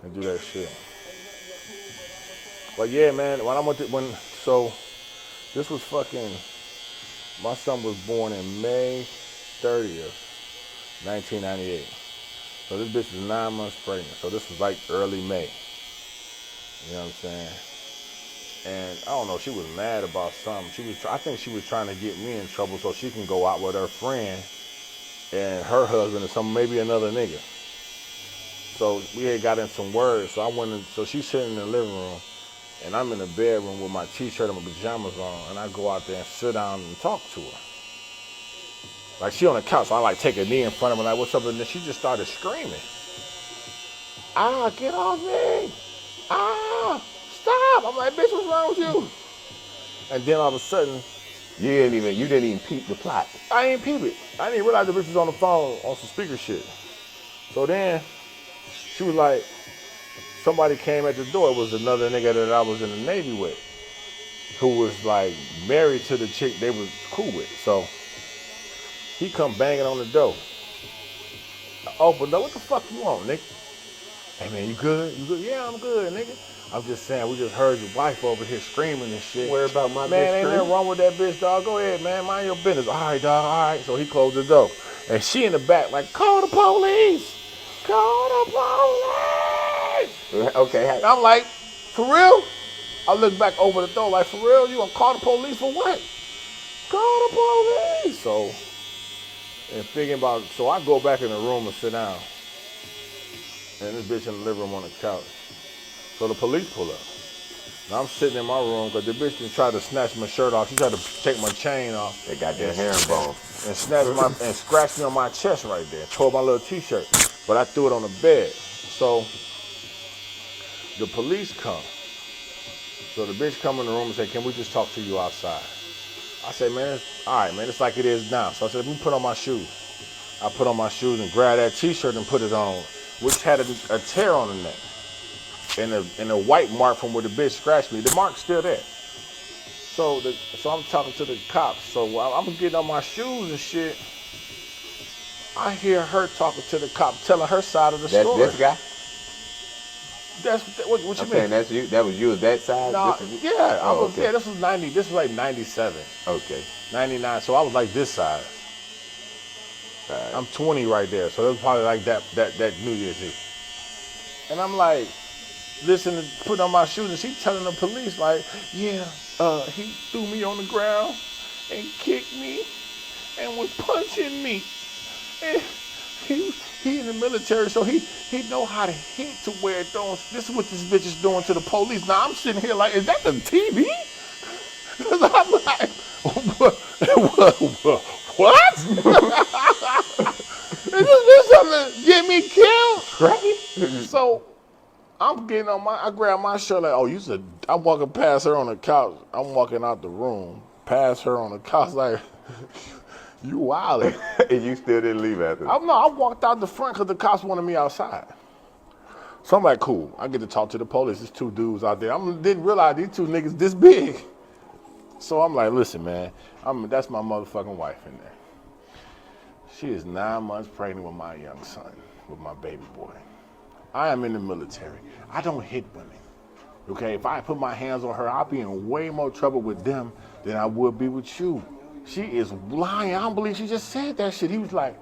and do that shit. But yeah, man, so this was fucking, my son was born in May 30th, 1998. So this bitch was 9 months pregnant. So this was like early May. You know what I'm saying? And I don't know, she was mad about something. I think she was trying to get me in trouble so she can go out with her friend and her husband and maybe another nigga. So we had got in some words. So I went in, so she's sitting in the living room and I'm in the bedroom with my t-shirt and my pajamas on, and I go out there and sit down and talk to her. Like, she on the couch, so I like take a knee in front of her, like, what's up? And then she just started screaming. Ah, get off me! Ah, stop! I'm like, bitch, what's wrong with you? And then all of a sudden, You didn't even peep the plot. I ain't peep it. I didn't realize the bitch was on the phone on some speaker shit. So then, she was like, somebody came at the door. It was another nigga that I was in the Navy with, who was like married to the chick they was cool with. So he come banging on the door. I opened up. What the fuck you want, nigga? Hey man, you good? You good? Yeah, I'm good, nigga. I'm just saying, we just heard your wife over here screaming and shit. Worry about my Man, bitch ain't nothing wrong with that bitch, dog. Go ahead, man. Mind your business. All right, dog. All right. So he closed the door. And she in the back like, call the police. Call the police. Okay. And I'm like, for real? I look back over the door like, for real? You gonna call the police for what? Call the police. So, and thinking about, so I go back in the room and sit down. And this bitch in the living room on the couch. So the police pull up. Now I'm sitting in my room because the bitch done tried to snatch my shirt off. She tried to take my chain off. They got their herringbone. And and scratched me on my chest right there. Tore my little t-shirt. But I threw it on the bed. So the police come. So the bitch come in the room and say, can we just talk to you outside? I said, man, all right, man, it's like it is now. So I said, let me put on my shoes. I put on my shoes and grabbed that t-shirt and put it on, which had a tear on the neck. And a white mark from where the bitch scratched me. The mark's still there. So I'm talking to the cops. So while I'm getting on my shoes and shit, I hear her talking to the cop, telling her side of the story. That's this guy? What you I'm mean? saying that's you. That was you at that side? No, yeah. Okay. Yeah, this was 90. This was like 97. Okay. 99. So I was like this side. Right. I'm 20 right there. So it was probably like that New Year's Eve. And I'm like, listening, putting on my shoes, and she telling the police like, yeah, he threw me on the ground and kicked me and was punching me. And he in the military, so he know how to hit to where it don't. This is what this bitch is doing to the police. Now I'm sitting here like, is that the TV? Because I'm like, what? Is this something to get me killed? Right? So I'm getting on I grab my shirt like, oh, I'm walking past her on the couch. I'm walking out the room, past her on the couch like, you wildin'. And you still didn't leave after that? I walked out the front because the cops wanted me outside. So I'm like, cool. I get to talk to the police. There's two dudes out there. I didn't realize these two niggas this big. So I'm like, listen, man, that's my motherfucking wife in there. She is 9 months pregnant with my young son, with my baby boy. I am in the military. I don't hit women. Okay, if I put my hands on her, I'll be in way more trouble with them than I would be with you. She is lying. I don't believe she just said that shit. He was like,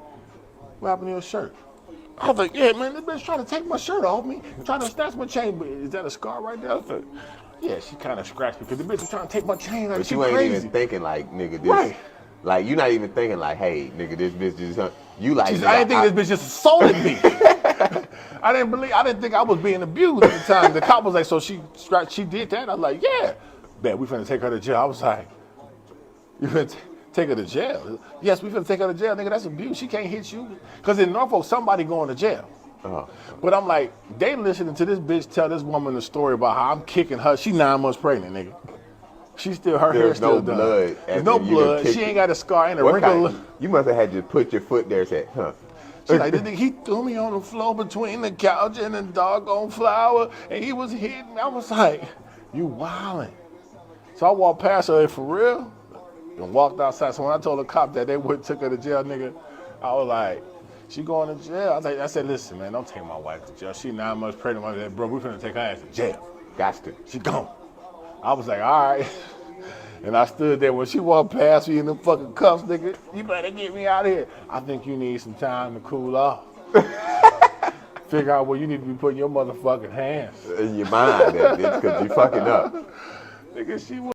what happened to your shirt? I was like, yeah, man, this bitch trying to take my shirt off me, trying to snatch my chain. But is that a scar right there? I was like, yeah, she kind of scratched me because the bitch was trying to take my chain. Like, but you ain't even thinking like, nigga, this. Right. Like, you're not even thinking like, hey, nigga, this bitch just, you like, I didn't think this bitch just assaulted me. I didn't think I was being abused at the time. The cop was like, so she did that? I was like, yeah. Man, we finna take her to jail. I was like, you finna take her to jail? Yes, we finna take her to jail, nigga. That's abuse. She can't hit you. Because in Norfolk, somebody going to jail. Uh-huh. But I'm like, they listening to this bitch tell this woman the story about how I'm kicking her. She 9 months pregnant, nigga. She still, her hair still done. Blood. There's no blood. She ain't got a scar and a wrinkle. You must have had to put your foot there and said, huh. She's like, he threw me on the floor between the couch and the doggone flower, and he was hitting me. I was like, you wildin'. So I walked past her, for real, and walked outside. So when I told the cop that they took her to jail, nigga, I was like, She going to jail. I said, listen, man, don't take my wife to jail. She 9 months pregnant. I said, bro, we finna take her ass to jail. Got to. She gone. I was like, all right. And I stood there. When she walked past me in them fucking cuffs, nigga, you better get me out of here. I think you need some time to cool off. Figure out where you need to be putting your motherfucking hands. In your mind, because you fucking up. Nigga, she was